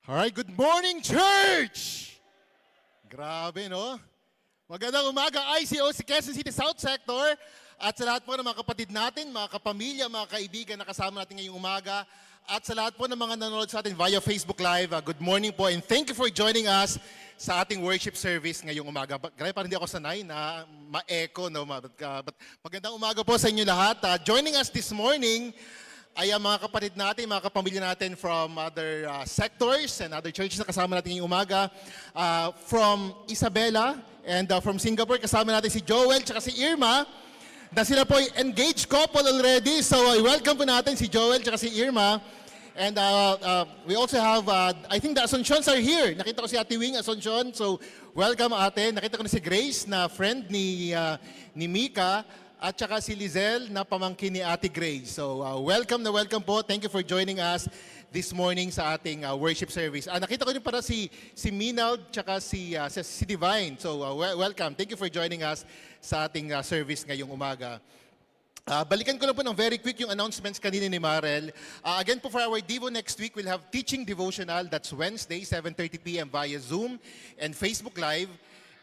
Alright, good morning, church! Grabe, no? Magandang umaga, ICOC Quezon City South Sector. At sa lahat po ng mga kapatid natin, mga kapamilya, mga kaibigan na kasama natin ngayong umaga. At sa lahat po ng mga nanonood sa atin via Facebook Live, good morning po and thank you for joining us sa ating worship service ngayong umaga. Grabe, parang hindi ako sanay na ma-echo, no? But magandang umaga po sa inyo lahat. Joining us this morning ay ang mga kapatid natin, mga kapamilya natin from other sectors and other churches na kasama natin ngayong umaga. From Isabela and from Singapore, kasama natin si Joel at si Irma, na sila po ay engaged couple already. So welcome po natin si Joel at si Irma. And we also have, I think the Asuncions are here. Nakita ko si Ate Wing Asuncion. So welcome ate. Nakita ko na si Grace na friend ni Mika. At saka si Lizelle na pamangkin ni Ate Grace. So welcome na welcome po. Thank you for joining us this morning sa ating worship service. Nakita ko din para si Minald tsaka si Divine. So welcome. Thank you for joining us sa ating service ngayong umaga. Balikan ko lang po ng very quick yung announcements kanina ni Marel. Again po for our Devo next week, we'll have teaching devotional. That's Wednesday, 7:30 p.m. via Zoom and Facebook Live.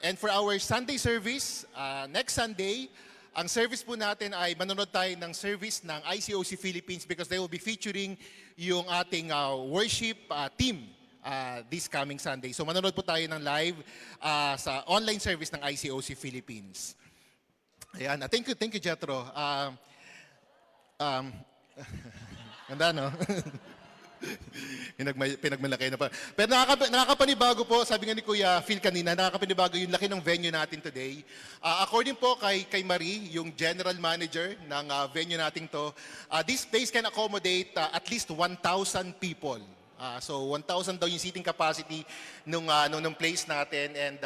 And for our Sunday service, next Sunday, ang service po natin ay manonood tayo ng service ng ICOC Philippines because they will be featuring yung ating worship team this coming Sunday. So manonood po tayo ng live sa online service ng ICOC Philippines. Ayan, thank you Jethro. Ganda, no? Pinagmalaki na pa. Pero nakakapanibago po, sabi nga ni Kuya Phil kanina, nakakapanibago yung laki ng venue natin today. According po kay Marie, yung general manager ng venue natin to, this place can accommodate at least 1,000 people. So 1,000 daw yung seating capacity nung place natin and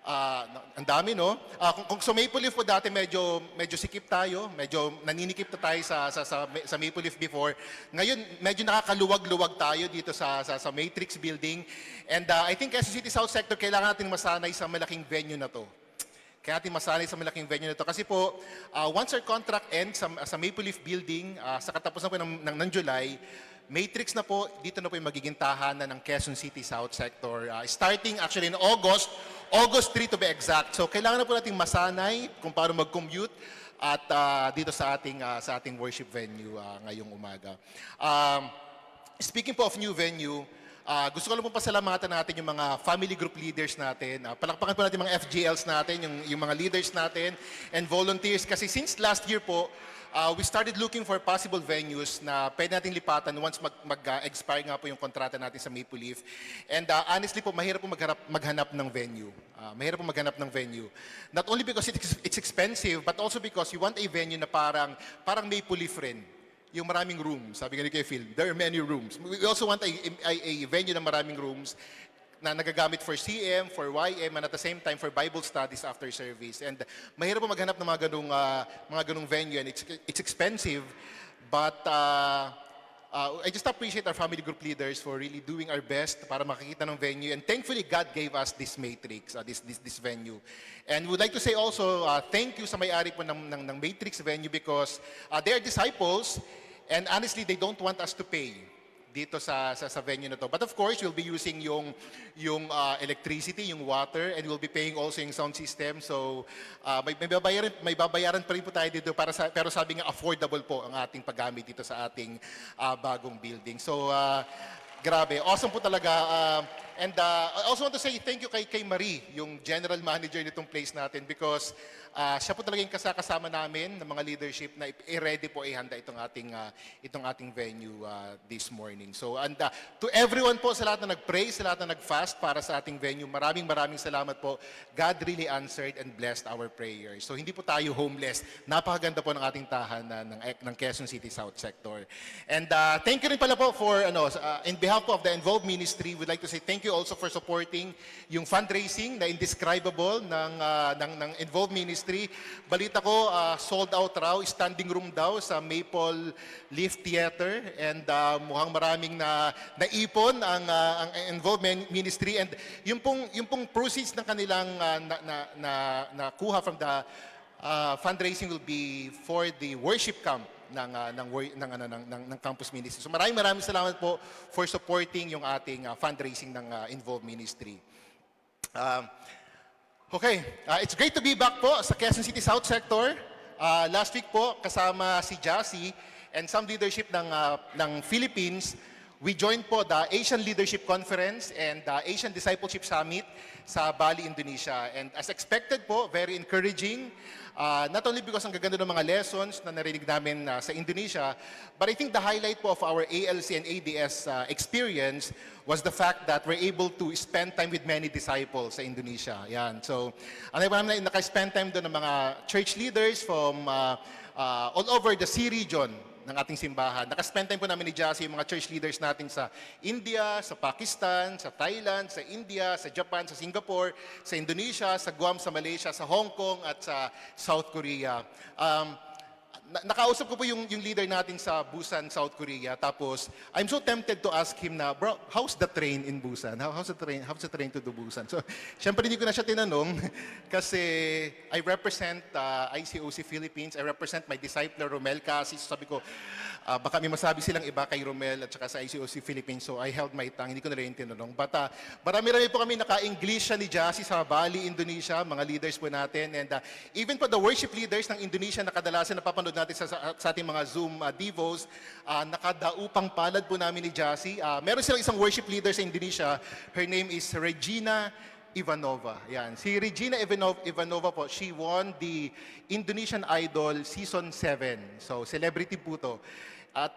ang dami, no? Kung sa Maple Leaf po dati medyo sikip tayo, medyo naninikip na tayo sa Maple Leaf before. Ngayon medyo nakakaluwag-luwag tayo dito sa Matrix building. And I think Quezon City South Sector kailangan natin masanay sa malaking venue na to. Kaya natin masanay sa malaking venue na to. Kasi po, once our contract ends sa Maple Leaf building, sa katapusan po ng July, Matrix na po, dito na po yung magiging tahanan ng Quezon City South Sector. Starting actually in August 3 to be exact. So kailangan na po natin masanay kung paano mag-commute at dito sa ating worship venue ngayong umaga. Speaking po of new venue, gusto ko lang po pasalamatan natin yung mga family group leaders natin. Palakpakan po natin yung mga FGLs natin, yung mga leaders natin and volunteers. Kasi since last year po, we started looking for possible venues na pwede natin lipatan once mag-expire nga po yung kontrata natin sa Maple Leaf. And honestly po, mahirap po maghanap ng venue. Mahirap po maghanap ng venue. Not only because it's expensive, but also because you want a venue na parang Maple Leaf rin. Yung maraming rooms, sabi nga ni Kuya Phil, there are many rooms. We also want a venue na maraming rooms na nagagamit for CM, for YM, and at the same time for Bible studies after service. And mahirap po maghanap ng mga ganung venue and it's expensive, but I just appreciate our family group leaders for really doing our best para makikita ng venue. And thankfully, God gave us this Matrix, this venue. And would like to say also, thank you sa may-ari po ng Matrix venue because they are disciples and honestly, they don't want us to pay dito sa venue na to. But of course, we'll be using yung electricity, yung water, and we'll be paying also yung sound system. So may babayaran pa rin po tayo dito pero sabi nga affordable po ang ating paggamit dito sa ating bagong building. So grabe, awesome po talaga. And I also want to say thank you kay Marie, yung general manager nitong place natin because siya po talaga yung kasama namin ng mga leadership na i-ready po ihanda itong ating venue this morning. So and to everyone po sa lahat na nag-pray, sa lahat na nag-fast para sa ating venue, maraming salamat po. God really answered and blessed our prayers. So hindi po tayo homeless. Napakaganda po ng ating tahanan ng Quezon City South Sector. And thank you rin pala po for in behalf of the Involved Ministry, we'd like to say thank you also for supporting yung fundraising na indescribable ng Involved Ministry. Balita ko, sold out raw, standing room daw sa Maple Leaf Theater and mukhang maraming naipon ang Involved Ministry and yung pong proceeds ng kanilang nakuha from the fundraising will be for the worship camp ng campus ministry. So maraming salamat po for supporting yung ating fundraising ng Involve Ministry. Okay, it's great to be back po sa Quezon City South Sector. Last week po, kasama si Jassy and some leadership ng Philippines, we joined po the Asian Leadership Conference and the Asian Discipleship Summit sa Bali, Indonesia. And as expected po, very encouraging. Not only because ang gaganda ng mga lessons na narinig namin sa Indonesia, but I think the highlight po of our ALC and ADS experience was the fact that we're able to spend time with many disciples sa Indonesia. Yan. So, namin naka-spend time doon ng mga church leaders from all over the Sea region ng ating simbahan. Naka-spend time po namin ni Jassy yung mga church leaders natin sa India, sa Pakistan, sa Thailand, sa India, sa Japan, sa Singapore, sa Indonesia, sa Guam, sa Malaysia, sa Hong Kong at sa South Korea. Nakausap ko po yung leader natin sa Busan, South Korea. Tapos, I'm so tempted to ask him na, bro, how's the train in Busan? How's the train to the Busan? So, syempre hindi ko na siya tinanong kasi I represent ICOC Philippines. I represent my discipler, Romel Casis. Sabi ko, baka may masabi silang iba kay Romel at saka sa ICOC Philippines. So, I held my tongue. Hindi ko na rin tinanong. But, marami-rami po kami naka-English ni Jassy sa Bali, Indonesia, mga leaders po natin. And even po the worship leaders ng Indonesia na kadalasan napapanood natin sa ating mga Zoom devos, nakadaupang palad po namin ni Jassy. Meron silang isang worship leader sa Indonesia. Her name is Regina Ivanova. Yan. Si Regina Ivanova po, she won the Indonesian Idol Season 7. So, celebrity po to. At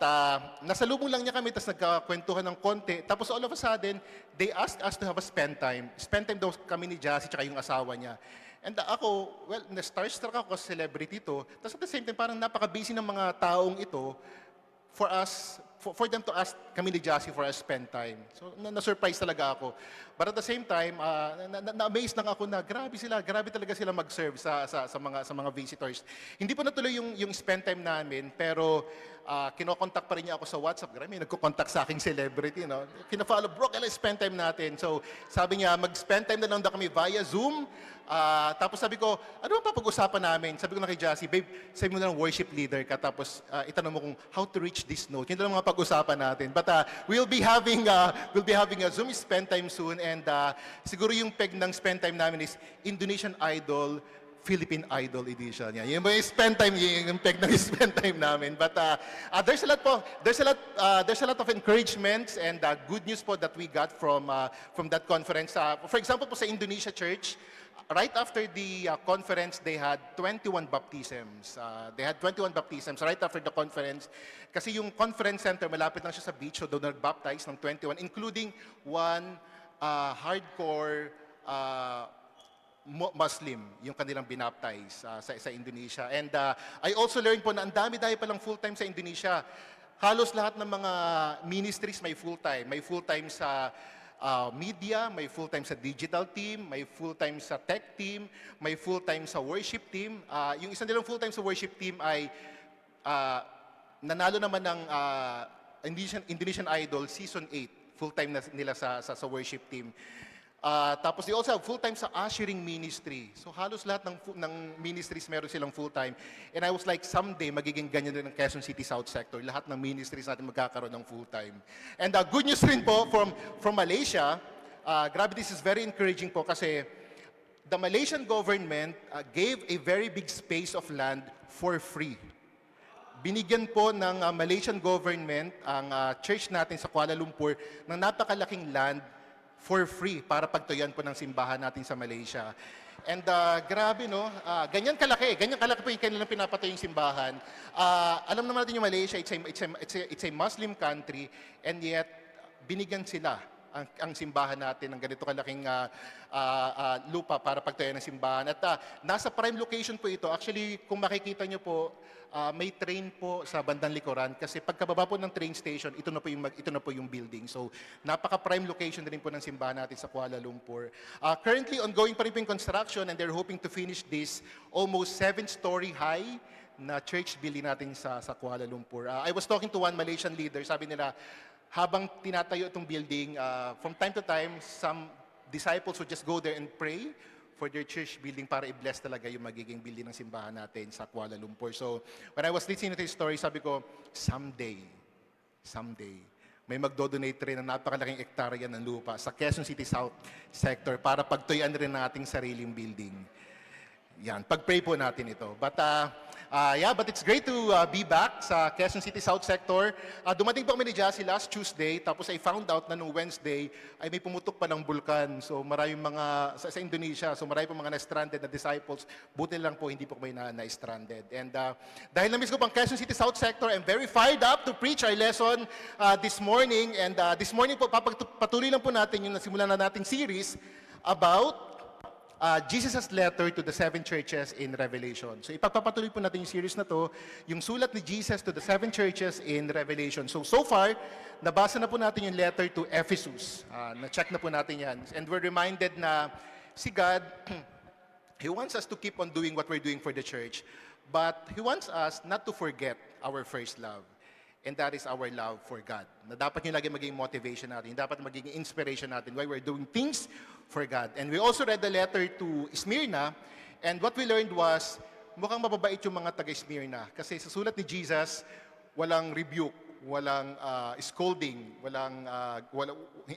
nasalubong lang niya kami, tapos nagkakwentuhan ng konti. Tapos all of a sudden, they asked us to have a spend time. Spend time daw kami ni Jassy tsaka yung asawa niya. And ako, well, na-starstruck ako kasi celebrity to. Tapos at the same time, parang napaka-busy ng mga taong ito for them to ask kami ni Jassy for a spend time. So, na-surprise talaga ako. But at the same time, na-amaze lang ako na grabe talaga sila mag-serve sa mga visitors. Hindi pa natuloy yung spend time namin, pero kinokontak pa rin niya ako sa WhatsApp. Grabe, nagko-contact sa aking celebrity. No? Kina-follow, bro, kailan spend time natin? So, sabi niya, mag-spend time na lang daw kami via Zoom. Tapos sabi ko, ano ang papag-usapan namin? Sabi ko na kay Jassy, babe, sabi mo na lang worship leader ka, tapos itanong mo kung how to reach this note. Yun lang mga pag-usapan natin. But we'll be having a Zoom spend time soon, and siguro yung peg ng spend time namin is Indonesian Idol, Philippine Idol Edition. Yan. Yung spend time, yung peg ng spend time namin. But there's a lot of encouragements and good news po that we got from that conference. For example po sa Indonesia Church, right after the conference, they had 21 baptisms. Right after the conference. Kasi yung conference center, malapit lang siya sa beach, so doon nag-baptize ng 21, including one hardcore Muslim, yung kanilang binaptize sa Indonesia. And I also learned po na ang dami-dami palang full-time sa Indonesia. Halos lahat ng mga ministries may full-time. May full-time sa media, may full-time sa digital team, may full-time sa tech team, may full-time sa worship team. Yung isang nilang full-time sa worship team ay nanalo naman ng Indonesian Idol Season 8. Full-time nila sa worship team. Tapos they also have full-time sa ushering ministry. So halos lahat ng ministries meron silang full-time. And I was like, someday magiging ganyan din ng Quezon City South Sector. Lahat ng ministries natin magkakaroon ng full-time. And good news rin po from Malaysia, grabe, this is very encouraging po kasi the Malaysian government gave a very big space of land for free. Binigyan po ng Malaysian government ang church natin sa Kuala Lumpur ng napakalaking land for free para pagtuyan po ng simbahan natin sa Malaysia. And grabe, no? Ganyan kalaki po yung kanilang pinapatay yung simbahan. Alam naman natin yung Malaysia, it's a Muslim country, and yet binigyan sila ang simbahan natin ng ganito kalaking lupa para pagtayo ng simbahan. At nasa prime location po ito. Actually, kung makikita nyo po, may train po sa bandang likuran kasi pagkababa po ng train station, ito na po yung building. So, napaka-prime location din po ng simbahan natin sa Kuala Lumpur. Currently, ongoing pa rin po yung construction, and they're hoping to finish this almost 7-story high na church building natin sa Kuala Lumpur. I was talking to one Malaysian leader, sabi nila, habang tinatayo itong building, from time to time, some disciples would just go there and pray for their church building para i-bless talaga yung magiging building ng simbahan natin sa Kuala Lumpur. So, when I was listening to his story, sabi ko, someday, may magdodonate rin ng napakalaking ektarya ng lupa sa Quezon City South sector para pagtuyan rin ng ating sariling building. Yan, pag-pray po natin ito. But it's great to be back sa Quezon City South sector. Dumating po kami ni Jassy last Tuesday, tapos I found out na noong Wednesday ay may pumutok pa ng bulkan. So maraming mga, sa Indonesia, so marami po mga na-stranded na disciples. Buti lang po, hindi po kami na-stranded. And dahil na-miss ko pang Quezon City South sector, I'm very fired up to preach our lesson this morning. And this morning po, patuloy lang po natin yung nasimulan na nating series about Jesus' letter to the 7 churches in Revelation. So ipagpapatuloy po natin yung series na to, yung sulat ni Jesus to the 7 churches in Revelation. So far, nabasa na po natin yung letter to Ephesus. Na-check na po natin yan. And we're reminded na si God, He wants us to keep on doing what we're doing for the church, but He wants us not to forget our first love. And that is our love for God. Na dapat yung lagi maging motivation natin, dapat maging inspiration natin why we're doing things for God. And we also read the letter to Smyrna, and what we learned was, mukhang mababait yung mga taga-Smyrna. Kasi sa sulat ni Jesus, walang rebuke, walang scolding,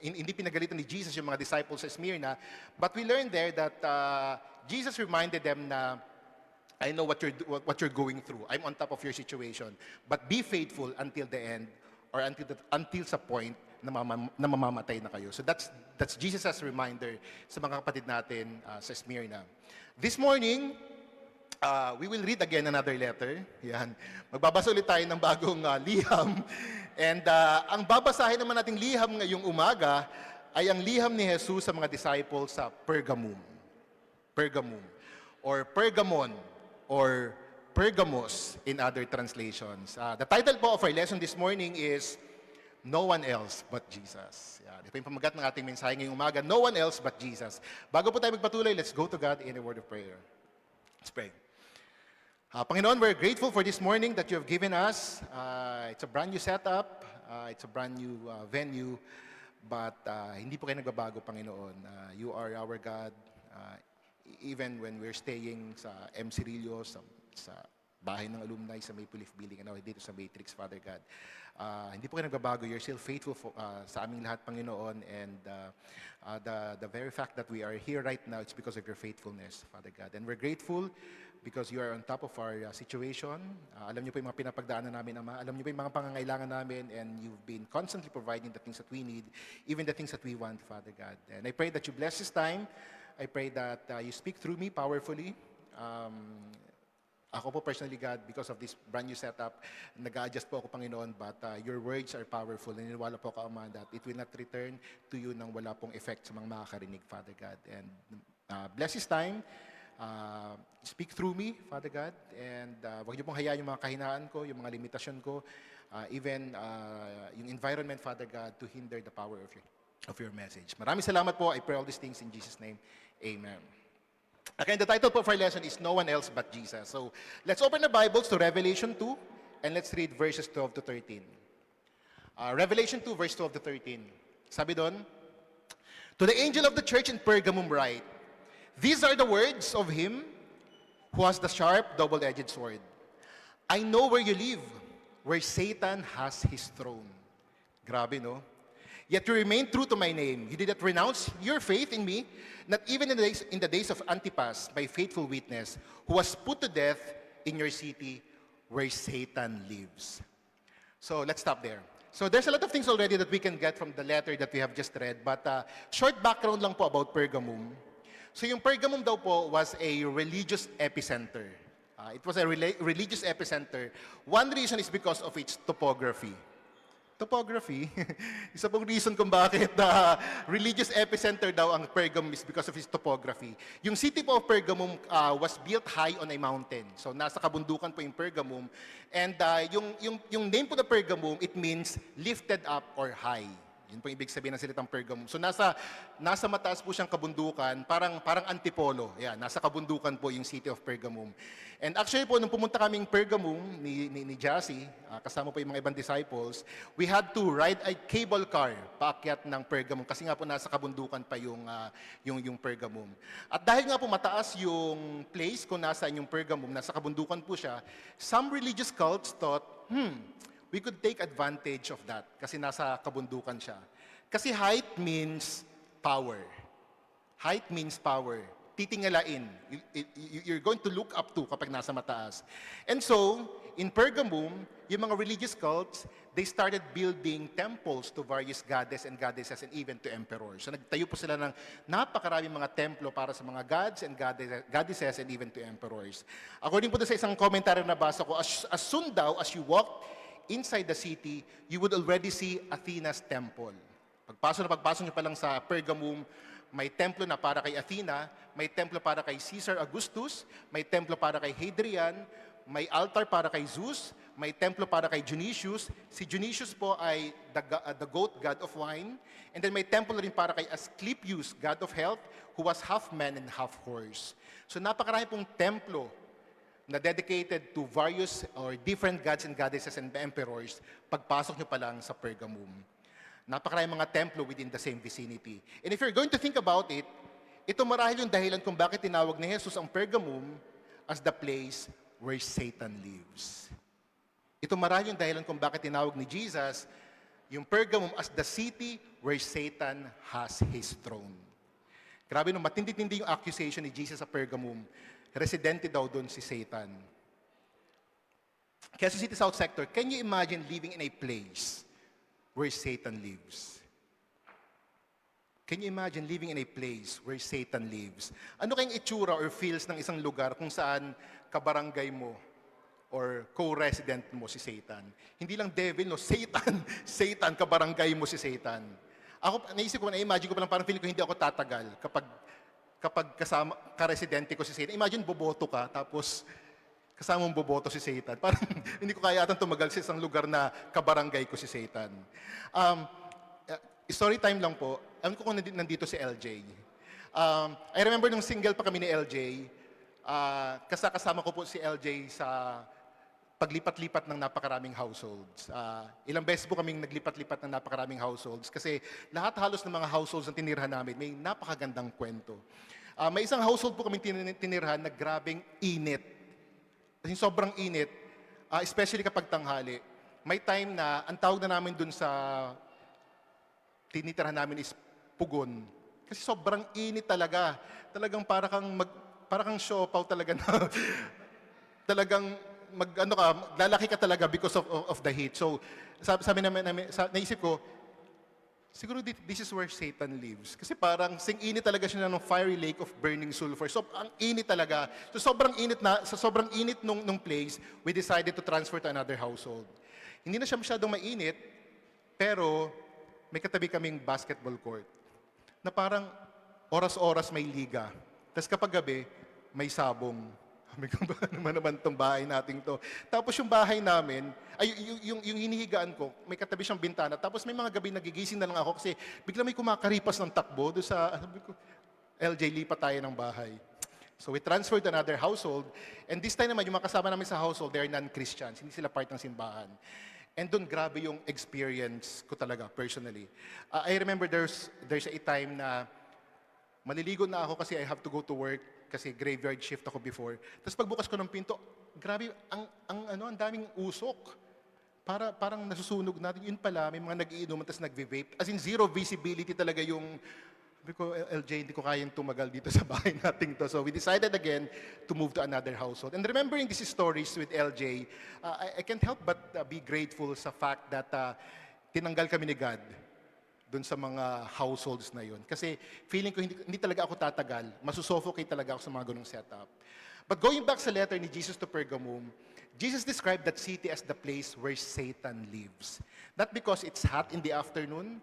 hindi pinagalitan ni Jesus yung mga disciples sa Smyrna. But we learned there that Jesus reminded them na, I know what you're going through. I'm on top of your situation. But be faithful until the end, or until sa point na mamamatay na kayo. So that's Jesus' reminder sa mga kapatid natin sa Smyrna. This morning, we will read again another letter. Yan. Magbabasa ulit tayo ng bagong liham. And ang babasahin naman nating liham ngayong umaga ay ang liham ni Jesus sa mga disciples sa Pergamum. Pergamum. Or Pergamon. Or Pergamos in other translations. The title po of our lesson this morning is No One Else But Jesus. Ito yung pamagat ng ating mensahe ngayong umaga, No One Else But Jesus. Bago po tayo magpatuloy, let's go to God in a word of prayer. Let's pray. Panginoon, we're grateful for this morning that you have given us. It's a brand new setup. It's a brand new venue. But hindi po kayo nagbabago, Panginoon. You are our God. Even when we're staying sa M. Cirillo, sa bahay ng alumni sa Maple Leaf Building, dito sa Matrix, Father God. Hindi po kayo nagbabago. You're still faithful sa aming lahat, Panginoon. And the very fact that we are here right now, it's because of your faithfulness, Father God. And we're grateful because you are on top of our situation. Alam niyo po yung mga pinapagdaanan namin, Ama. Alam niyo po yung mga pangangailangan namin, and you've been constantly providing the things that we need, even the things that we want, Father God. And I pray that you bless this time. I pray that you speak through me powerfully. Ako po personally, God, because of this brand new setup, nag-a-adjust po ako, Panginoon, but your words are powerful. Naniniwala po ako, Ama, that it will not return to you nang wala pong effect sa mga makakarinig, Father God. And bless this time. Speak through me, Father God. And huwag niyo pong hayaan yung mga kahinaan ko, yung mga limitasyon ko, even yung environment, Father God, to hinder the power of your message. Maraming salamat po. I pray all these things in Jesus' name. Amen. Again, the title of our lesson is No One Else But Jesus. So let's open the Bibles to Revelation 2 and let's read verses 12 to 13. Revelation 2, verse 12 to 13. Sabi doon, To the angel of the church in Pergamum write, These are the words of him who has the sharp, double-edged sword. I know where you live, where Satan has his throne. Grabe, no? Yet you remain true to my name. You did not renounce your faith in me, not even in the days of Antipas, my faithful witness, who was put to death in your city where Satan lives. So let's stop there. So there's a lot of things already that we can get from the letter that we have just read, but short background lang po about Pergamum. So yung Pergamum daw po was a religious epicenter. It was a religious epicenter. One reason is because of its topography. Topography. Isa pong reason kung bakit religious epicenter daw ang Pergamum is because of its topography. Yung city po of Pergamum was built high on a mountain. So nasa kabundukan po yung Pergamum. And yung name po na Pergamum, it means lifted up or high. Yun po ibig sabihin ng salitang Pergamum. So nasa mataas po siyang kabundukan, parang antipolo. Yeah, nasa kabundukan po yung city of Pergamum. And actually po, nung pumunta kaming Pergamum ni Jassy, kasama po yung mga ibang disciples, we had to ride a cable car paakyat ng Pergamum kasi nga po nasa kabundukan pa yung Pergamum. At dahil nga po mataas yung place kung nasaan yung Pergamum, nasa kabundukan po siya, some religious cults thought, we could take advantage of that kasi nasa kabundukan siya. Kasi height means power. Height means power. Titingalain. You're going to look up to kapag nasa mataas. And so, in Pergamum, yung mga religious cults, they started building temples to various goddess and goddesses and even to emperors. So nagtayo po sila ng napakaraming mga templo para sa mga gods and goddesses and even to emperors. According po sa isang komentaryo na basa ko, as soon daw as you walk inside the city, you would already see Athena's temple. Pagpasok nyo pa lang sa Pergamum, may templo na para kay Athena, may templo para kay Caesar Augustus, may templo para kay Hadrian, may altar para kay Zeus, may templo para kay Dionysius. Si Dionysius po ay the goat, god of wine. And then may temple rin para kay Asclepius, god of health, who was half man and half horse. So napakarami pong templo na dedicated to various or different gods and goddesses and emperors, pagpasok nyo pa lang sa Pergamum. Napakaraming mga templo within the same vicinity. And if you're going to think about it, ito marahil yung dahilan kung bakit tinawag ni Jesus ang Pergamum as the place where Satan lives. Ito marahil yung dahilan kung bakit tinawag ni Jesus yung Pergamum as the city where Satan has his throne. Grabe no, matindi-tindi yung accusation ni Jesus sa Pergamum. Residente daw doon si Satan. Quezon City South Sector, can you imagine living in a place where Satan lives? Can you imagine living in a place where Satan lives? Ano kayang itsura or feels ng isang lugar kung saan kabarangay mo or co-resident mo si Satan? Hindi lang devil, no? Satan. Satan, kabarangay mo si Satan. Ako, naisip ko, na-imagine ko pa lang, parang feeling ko hindi ako tatagal kapag kasama, ka-residente ko si Satan. Imagine, boboto ka, tapos kasama mong boboto si Satan. Parang hindi ko kaya atang tumagal sa isang lugar na kabarangay ko si Satan. Story time lang po. Alam ko kung nandito si LJ. I remember nung single pa kami ni LJ, kasama ko po si LJ sa paglipat-lipat ng napakaraming households. Ilang beses po kaming naglipat-lipat ng napakaraming households kasi lahat halos ng mga households na tinirhan namin may napakagandang kwento. May isang household po kaming tinirhan na grabeng init. Kasi sobrang init, especially kapag tanghali. May time na ang tawag na namin dun sa tinitirhan namin is pugon. Kasi sobrang init talaga. Talagang para kang siopaw talaga na talagang lalaki ka talaga because of the heat. So, sabi namin naisip ko, siguro this is where Satan lives. Kasi parang sing-init talaga siya ng fiery lake of burning sulfur. So, ang init talaga. So, sobrang init nung place, we decided to transfer to another household. Hindi na siya masyadong mainit, pero may katabi kaming basketball court na parang oras-oras may liga. Tapos kapag gabi, may sabong. Sabi ko, ba naman itong bahay natin to? Tapos yung bahay namin, yung hinihigaan ko, may katabi siyang bintana. Tapos may mga gabi nagigising na lang ako kasi bigla may kumakaripas ng takbo doon sa, sabi ko, LJ, lipat tayo ng bahay. So we transferred to another household. And this time naman, yung mga kasama namin sa household, they're non-Christians. Hindi sila part ng simbahan. And doon, grabe yung experience ko talaga, personally. I remember there's a time na maliligo na ako kasi I have to go to work kasi graveyard shift ako before. Tapos pagbukas ko ng pinto, grabe, ang daming usok. Parang nasusunog natin. Yun pala, may mga nag-iinuman tapos nag-vape. As in, zero visibility talaga yung, sabi ko, LJ, hindi ko kayang tumagal dito sa bahay natin to. So we decided again to move to another household. And remembering these stories with LJ, I can't help but be grateful sa fact that tinanggal kami ni God dun sa mga households na yun. Kasi feeling ko hindi talaga ako tatagal. Masusuffocate talaga ako sa mga ganung setup. But going back sa letter ni Jesus to Pergamum, Jesus described that city as the place where Satan lives. Not because it's hot in the afternoon,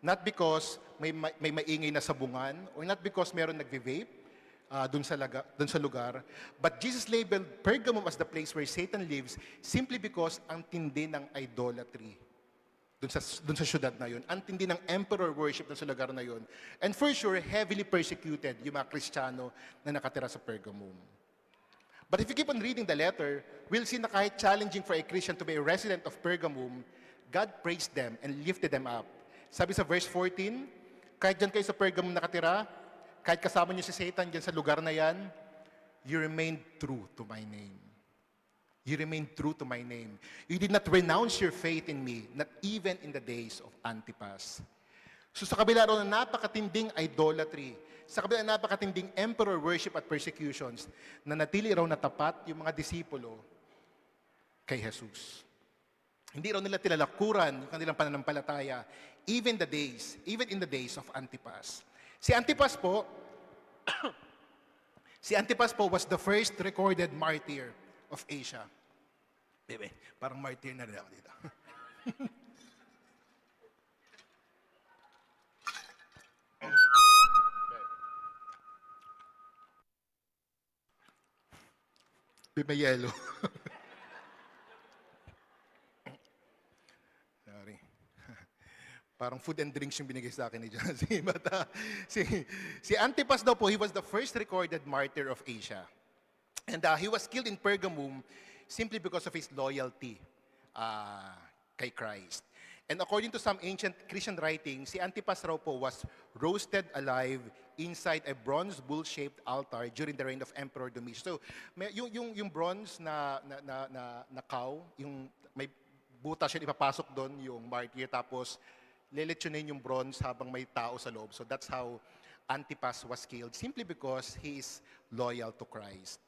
not because may maingay na sabungan, or not because meron nagve-vape dun sa lugar, but Jesus labeled Pergamum as the place where Satan lives simply because ang tindi ng idolatry dun sa syudad na yun. Ang tindi ng emperor worship sa lugar na yun. And for sure, heavily persecuted yung mga Kristiyano na nakatira sa Pergamum. But if you keep on reading the letter, we'll see na kahit challenging for a Christian to be a resident of Pergamum, God praised them and lifted them up. Sabi sa verse 14, kahit dyan kayo sa Pergamum nakatira, kahit kasama niyo si Satan dyan sa lugar na yan, you remained true to my name. You remained true to my name. You did not renounce your faith in me, not even in the days of Antipas. So sa kabila raw na napakatinding idolatry, sa kabila na napakatinding emperor worship at persecutions, na natili raw na tapat yung mga disipulo kay Jesus. Hindi raw nila tilalakuran yung kanilang pananampalataya, even in the days of Antipas. Si Antipas po, was the first recorded martyr of Asia. Bebe, parang martyr na rin ako dito. May yelo. Sorry. Parang food and drinks yung binigay sa akin ni John. Si Antipas daw po, he was the first recorded martyr of Asia. And he was killed in Pergamum simply because of his loyalty kay Christ. And according to some ancient Christian writings, si Antipas raw po was roasted alive inside a bronze bull-shaped altar during the reign of Emperor Domitian. So, yung bronze na cow, yung may butas yun, ipapasok doon yung martyr, tapos lelechonin yung bronze habang may tao sa loob. So that's how Antipas was killed, simply because he is loyal to Christ.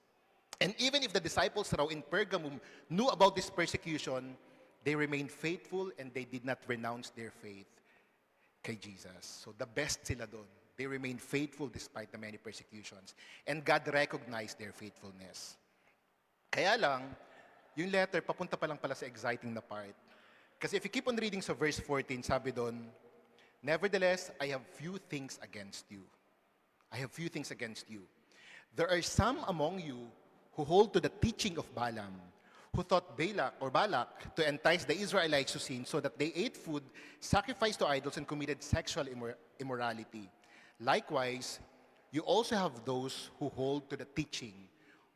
And even if the disciples raw in Pergamum knew about this persecution, they remained faithful and they did not renounce their faith kay Jesus. So the best sila doon. They remained faithful despite the many persecutions. And God recognized their faithfulness. Kaya lang, yung letter, papunta pa lang pala sa exciting na part. Kasi if you keep on reading sa verse 14, sabi doon, nevertheless, I have few things against you. I have few things against you. There are some among you who hold to the teaching of Balaam, who thought Balak to entice the Israelites to sin so that they ate food sacrificed to idols and committed sexual immorality. Likewise, you also have those who hold to the teaching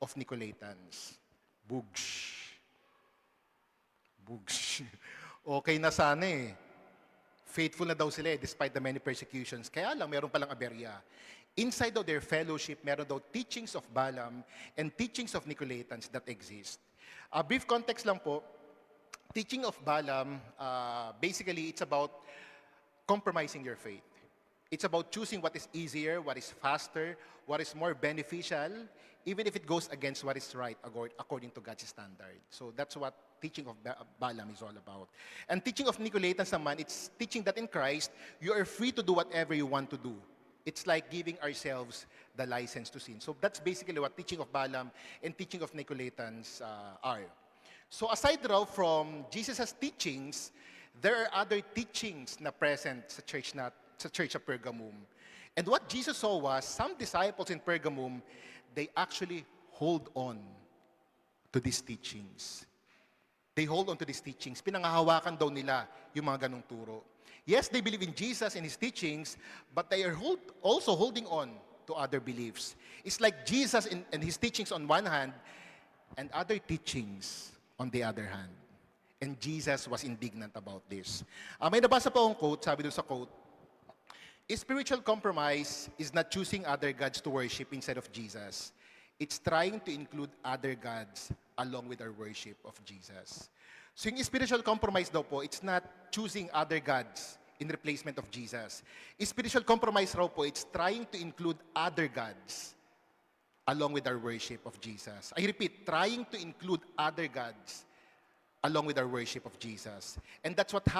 of Nicolaitans. Bugs. Okay na sana eh. Faithful na daw sila despite the many persecutions. Kaya lang, meron palang aberya. Inside of their fellowship, meron daw teachings of Balaam and teachings of Nicolaitans that exist. A brief context lang po, teaching of Balaam, basically it's about compromising your faith. It's about choosing what is easier, what is faster, what is more beneficial, even if it goes against what is right according to God's standard. So that's what teaching of Balaam is all about. And teaching of Nicolaitans naman, it's teaching that in Christ, you are free to do whatever you want to do. It's like giving ourselves the license to sin. So that's basically what teaching of Balaam and teaching of Nicolaitans are. So aside raw from Jesus' teachings, there are other teachings na present sa church of Pergamum. And what Jesus saw was some disciples in Pergamum, they actually hold on to these teachings. They hold on to these teachings. Pinangahawakan daw nila yung mga ganong turo. Yes, they believe in Jesus and His teachings, but they are also holding on to other beliefs. It's like Jesus and His teachings on one hand, and other teachings on the other hand. And Jesus was indignant about this. May nabasa pa akong quote, sabi doon sa quote, spiritual compromise is not choosing other gods to worship instead of Jesus. It's trying to include other gods along with our worship of Jesus. So yung spiritual compromise daw po, it's not choosing other gods in replacement of Jesus. Spiritual compromise raw po, it's trying to include other gods along with our worship of Jesus. I repeat, trying to include other gods along with our worship of Jesus. And that's what's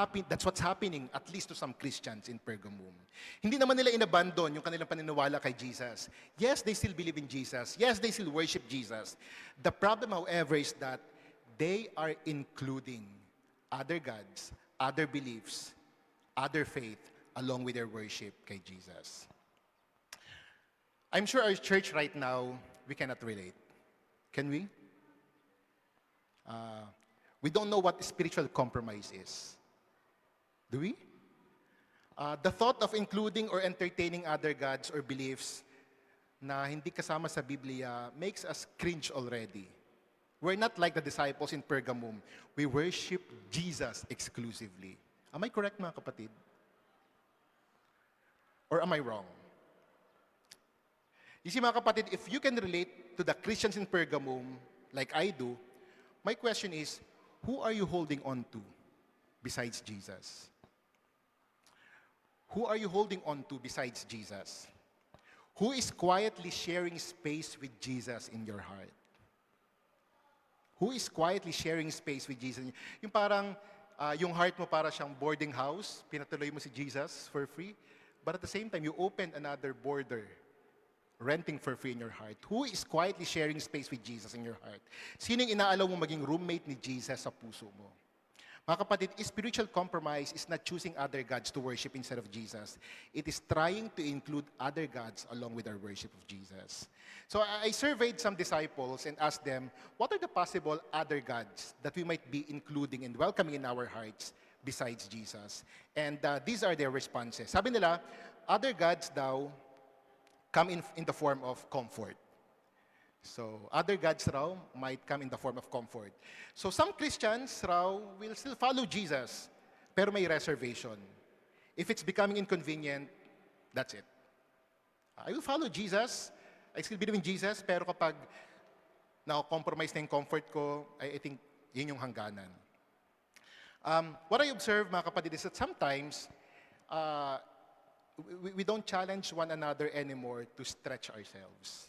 happening at least to some Christians in Pergamum. Hindi naman nila inabandon yung kanilang paniniwala kay Jesus. Yes, they still believe in Jesus. Yes, they still worship Jesus. The problem, however, is that they are including other gods, other beliefs, other faith, along with their worship kay Jesus. I'm sure our church right now, we cannot relate. Can we? We don't know what spiritual compromise is. Do we? The thought of including or entertaining other gods or beliefs na hindi kasama sa Biblia makes us cringe already. We're not like the disciples in Pergamum. We worship Jesus exclusively. Am I correct, mga kapatid? Or am I wrong? You see, mga kapatid, if you can relate to the Christians in Pergamum like I do, my question is, who are you holding on to besides Jesus? Who are you holding on to besides Jesus? Who is quietly sharing space with Jesus in your heart? Who is quietly sharing space with Jesus? Yung parang, yung heart mo para siyang boarding house, pinatuloy mo si Jesus for free, but at the same time, you open another border, renting for free in your heart. Who is quietly sharing space with Jesus in your heart? Sino yung inaalaw mo maging roommate ni Jesus sa puso mo? Mga kapatid, spiritual compromise is not choosing other gods to worship instead of Jesus. It is trying to include other gods along with our worship of Jesus. So I surveyed some disciples and asked them, what are the possible other gods that we might be including and welcoming in our hearts besides Jesus? And these are their responses. Sabi nila, other gods daw come in the form of comfort. So, other gods raw might come in the form of comfort. So, some Christians raw will still follow Jesus, pero may reservation. If it's becoming inconvenient, that's it. I will follow Jesus, I still believe in Jesus, pero kapag na-compromise na yung comfort ko, I think yun yung hangganan. What I observe, mga kapatid, is that sometimes, we don't challenge one another anymore to stretch ourselves.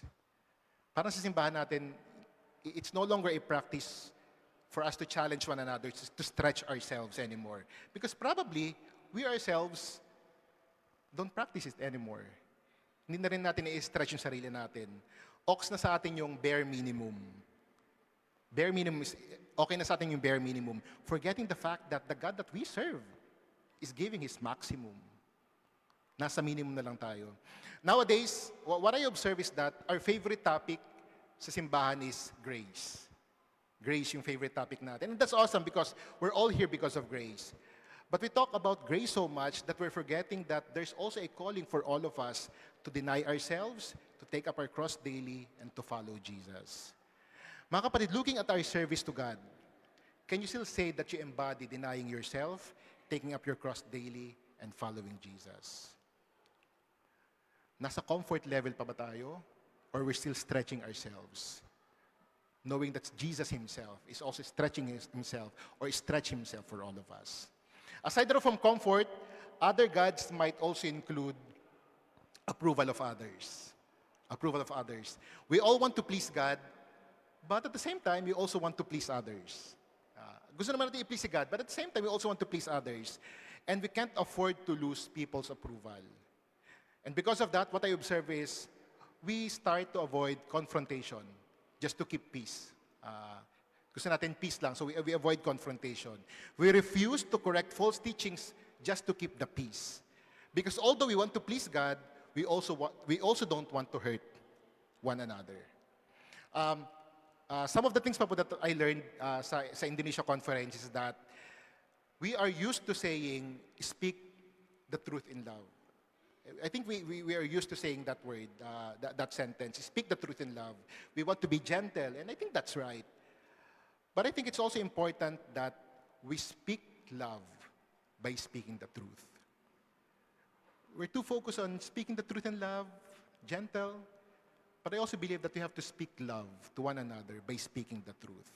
Parang sa simbahan natin, it's no longer a practice for us to challenge one another, to stretch ourselves anymore. Because probably, we ourselves don't practice it anymore. Hindi na rin natin i-stretch yung sarili natin. Ox na sa atin yung bare minimum. Bare minimum is, okay na sa atin yung bare minimum. Forgetting the fact that the God that we serve is giving His maximum. Nasa minimum na lang tayo. Nowadays, what I observe is that our favorite topic sa simbahan is grace. Grace yung favorite topic natin. And that's awesome because we're all here because of grace. But we talk about grace so much that we're forgetting that there's also a calling for all of us to deny ourselves, to take up our cross daily, and to follow Jesus. Mga kapatid, looking at our service to God, can you still say that you embody denying yourself, taking up your cross daily, and following Jesus? Nasa comfort level pa ba tayo? Or we're still stretching ourselves? Knowing that Jesus Himself is also stretching Himself or stretch Himself for all of us. Aside from comfort, other gods might also include approval of others. Approval of others. We all want to please God, but at the same time, we also want to please others. Gusto naman natin i-please si God, but at the same time, we also want to please others. And we can't afford to lose people's approval. And because of that, what I observe is, we start to avoid confrontation just to keep peace. Gusto natin peace lang, so we avoid confrontation. We refuse to correct false teachings just to keep the peace. Because although we want to please God, we also don't want to hurt one another. Some of the things pa po that I learned sa Indonesia conference is that we are used to saying, speak the truth in love. I think we are used to saying that word, that sentence, speak the truth in love. We want to be gentle, and I think that's right. But I think it's also important that we speak love by speaking the truth. We're too focused on speaking the truth in love, gentle, but I also believe that we have to speak love to one another by speaking the truth.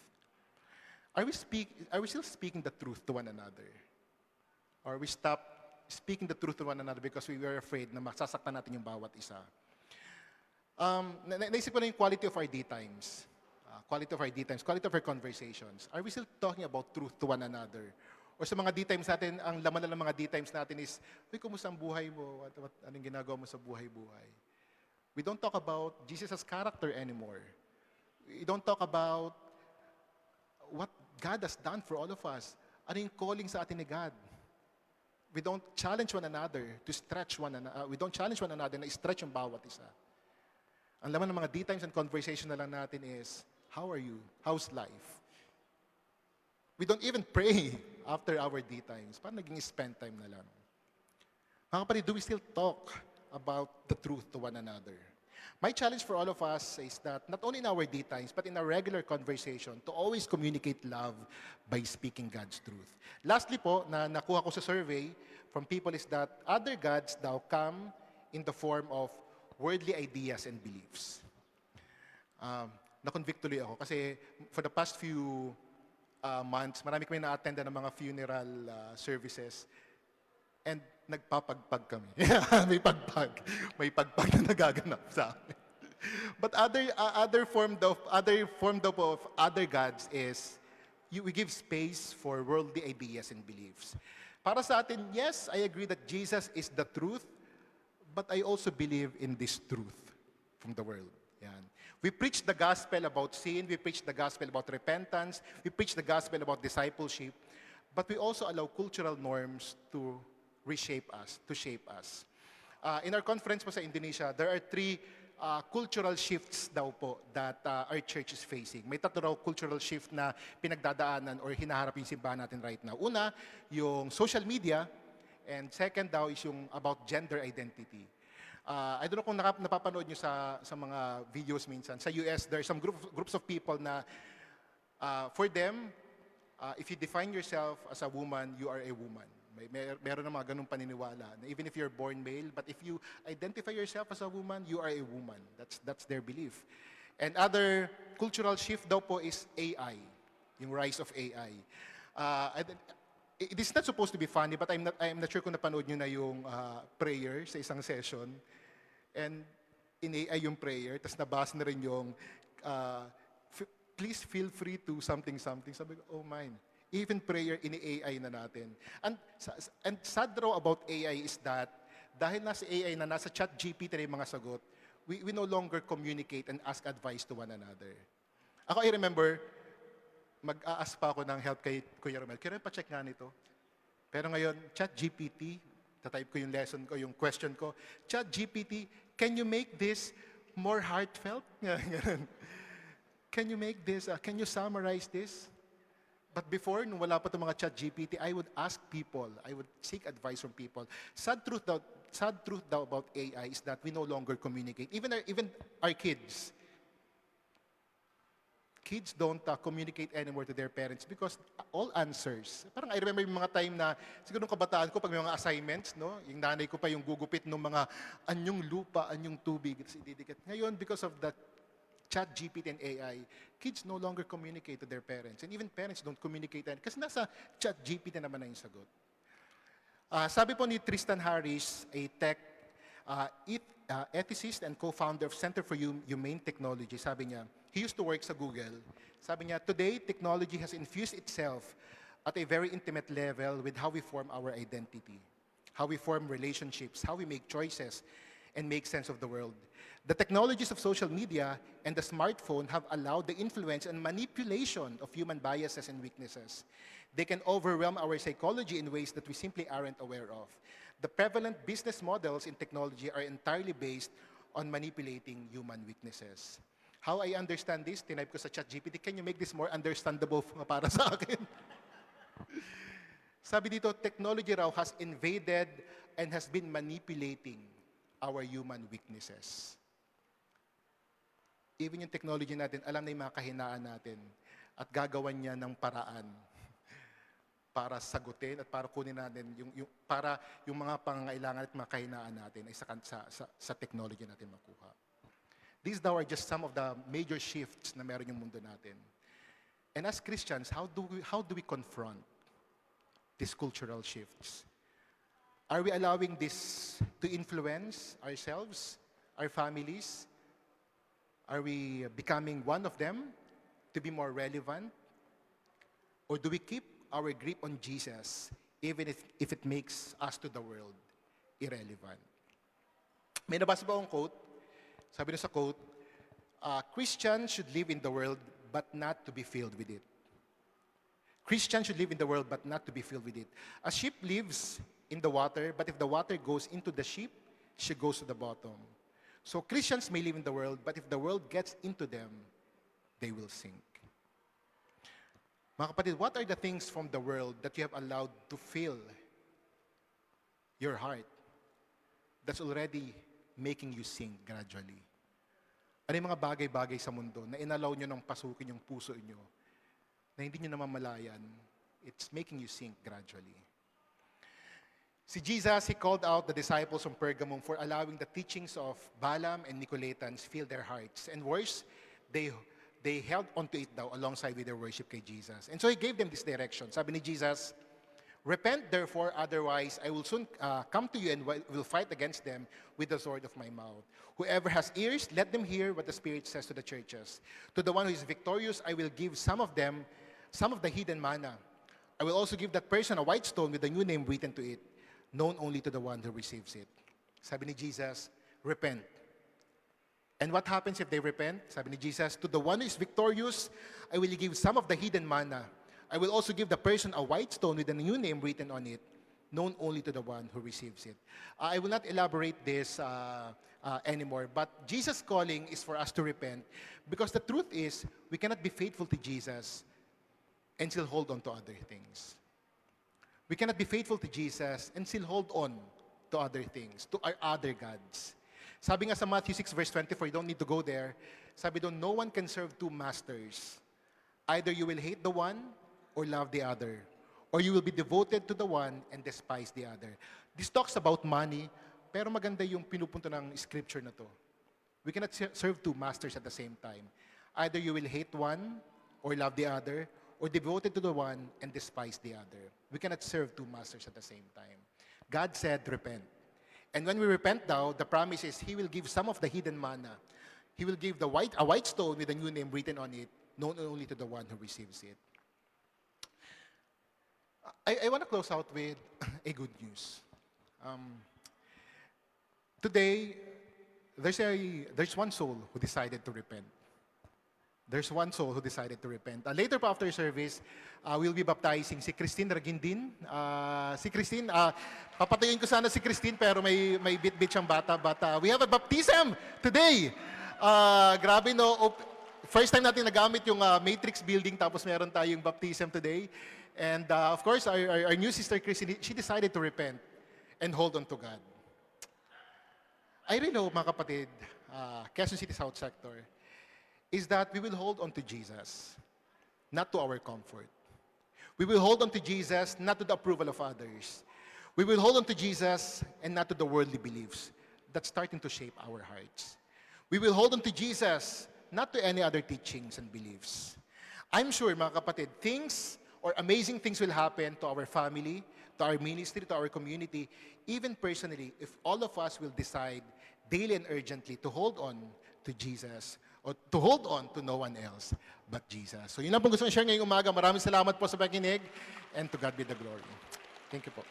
Are we still speaking the truth to one another? Or we stop speaking the truth to one another because we were afraid na masasaktan natin yung bawat isa? Naisip ko na yung quality of our day times. Quality of our day times, quality of our conversations. Are we still talking about truth to one another? Or sa mga day times natin, ang laman na ng mga day times natin is, uy, kumusta ang buhay mo? Anong ginagawa mo sa buhay-buhay? We don't talk about Jesus' character anymore. We don't talk about what God has done for all of us. Ano yung calling sa atin ni God? We don't challenge one another to stretch one another. We don't challenge one another na stretch yung bawat isa. Ang laman ng mga day times and conversation na lang natin is, how are you? How's life? We don't even pray. after our D times? Parang naging spend time na lang. Mga kapatid, do we still talk about the truth to one another? My challenge for all of us is that not only in our D times, but in our regular conversation, to always communicate love by speaking God's truth. Lastly po, na nakuha ko sa survey from people is that other gods daw come in the form of worldly ideas and beliefs. Na-convict tuloy ako kasi for the past few months, marami kami na-attend ng mga funeral services and nagpapagpag kami. May pagpag. May pagpag na nagaganap sa amin. But other form of other gods is we give space for worldly ideas and beliefs. Para sa atin, yes, I agree that Jesus is the truth, but I also believe in this truth from the world. Yan. We preach the gospel about sin, we preach the gospel about repentance, we preach the gospel about discipleship, but we also allow cultural norms to reshape us, to shape us. In our conference po sa Indonesia, there are 3 cultural shifts daw po that our church is facing. May 3 raw cultural shift na pinagdadaanan or hinaharap yung simbahan natin right now. Una, yung social media, and second daw is yung about gender identity. I don't know kung napapanood nyo sa mga videos minsan. Sa US, there are some groups of people na for them, if you define yourself as a woman, you are a woman. Meron na mga ganung paniniwala. Na even if you're born male, but if you identify yourself as a woman, you are a woman. That's their belief. And other cultural shift daw po is AI, yung rise of AI. It is not supposed to be funny, but I'm not sure kung napanood nyo na yung prayer sa isang session. And in AI yung prayer, tapos nabasa na rin yung, please feel free to something. Sabi ko, oh mine. Even prayer, ini-AI na natin. And sad raw about AI is that, dahil nasa AI na, nasa ChatGPT na yung mga sagot, we no longer communicate and ask advice to one another. Ako, I remember, mag-a-ask pa ako ng help kay Kuya Romel. Kuya Romel, pa-check nga nito. Pero ngayon, ChatGPT, tatype ko yung lesson ko, yung question ko, ChatGPT, can you make this more heartfelt? Can you make this, can you summarize this? But before, nung wala pa itong mga ChatGPT, I would ask people, I would seek advice from people. Sad truth daw about AI is that we no longer communicate. Even our kids. Kids don't communicate anymore to their parents because all answers. Parang I remember yung mga time na, siguro nung kabataan ko, pag may mga assignments, no? Yung nanay ko pa yung gugupit ng mga anyong lupa, anyong tubig, ididikit. Ngayon, because of that ChatGPT and AI, kids no longer communicate to their parents. And even parents don't communicate. Kasi nasa ChatGPT naman na yung sagot. Sabi po ni Tristan Harris, a tech ethicist and co-founder of Center for Humane Technology, sabi niya, he used to work sa Google. Sabi niya, today, technology has infused itself at a very intimate level with how we form our identity, how we form relationships, how we make choices, and make sense of the world. The technologies of social media and the smartphone have allowed the influence and manipulation of human biases and weaknesses. They can overwhelm our psychology in ways that we simply aren't aware of. The prevalent business models in technology are entirely based on manipulating human weaknesses. How I understand this, tinype ko sa ChatGPT, can you make this more understandable para sa akin? Sabi dito, technology raw has invaded and has been manipulating our human weaknesses. Even yung technology natin, alam na yung mga kahinaan natin at gagawan niya ng paraan para sagutin at para kunin natin para yung mga pangangailangan at mga kahinaan natin ay sa technology natin makuha. These now are just some of the major shifts na meron yung mundo natin. And as Christians, how do we confront these cultural shifts? Are we allowing this to influence ourselves, our families? Are we becoming one of them to be more relevant? Or do we keep our grip on Jesus even if it makes us to the world irrelevant? May nabasa pa akong quote. Sabi na sa quote, Christians should live in the world but not to be filled with it. Christians should live in the world but not to be filled with it. A ship lives in the water, but if the water goes into the ship, she goes to the bottom. So Christians may live in the world, but if the world gets into them, they will sink. Mga kapatid, what are the things from the world that you have allowed to fill your heart that's already making you sink gradually? Ano yung mga bagay-bagay sa mundo na inalaw nyo nang pasukin yung puso nyo na hindi nyo namamalayan, it's making you sink gradually. Si Jesus, He called out the disciples from Pergamum for allowing the teachings of Balaam and Nicolaitans fill their hearts. And worse, they held onto it daw alongside with their worship kay Jesus. And so He gave them this direction. Sabi ni Jesus, "Repent therefore, otherwise I will soon come to you and will fight against them with the sword of my mouth. Whoever has ears, let them hear what the Spirit says to the churches. To the one who is victorious, I will give some of the hidden manna. I will also give that person a white stone with a new name written to it, known only to the one who receives it." Sabi ni Jesus, repent. And what happens if they repent? Sabi ni Jesus, "To the one who is victorious, I will give some of the hidden manna. I will also give the person a white stone with a new name written on it, known only to the one who receives it." I will not elaborate this anymore, but Jesus' calling is for us to repent because the truth is, we cannot be faithful to Jesus and still hold on to other things. We cannot be faithful to Jesus and still hold on to other things, to our other gods. Sabi nga sa Matthew 6 verse 24, you don't need to go there. Sabi doon, no one can serve two masters. Either you will hate the one or love the other, or you will be devoted to the one and despise the other. This talks about money, pero maganda yung pinupunto ng scripture na to. We cannot serve two masters at the same time. Either you will hate one or love the other, or devoted to the one and despise the other. We cannot serve two masters at the same time. God said, repent. And when we repent now, the promise is He will give some of the hidden manna. He will give a white stone with a new name written on it, known only to the one who receives it. I want to close out with a good news. Today, there's one soul who decided to repent. There's one soul who decided to repent. Later pa after service, we'll be baptizing si Christine Ragindin. Si Christine, papatayin ko sana si Christine pero may bit-bit siyang bata. But we have a baptism today. Grabe no, first time natin nagamit yung Matrix building tapos meron tayong baptism today. And of course, our new sister Christine, she decided to repent and hold on to God. I really hope mga kapatid, Quezon City South Sector, is that we will hold on to Jesus, not to our comfort. We will hold on to Jesus, not to the approval of others. We will hold on to Jesus and not to the worldly beliefs that's starting to shape our hearts. We will hold on to Jesus, not to any other teachings and beliefs. I'm sure, mga kapatid, things or amazing things will happen to our family, to our ministry, to our community, even personally, if all of us will decide daily and urgently to hold on to Jesus, or to hold on to no one else but Jesus. So yun lang po gusto kong share ngayong umaga. Maraming salamat po sa pakinig, and to God be the glory. Thank you po.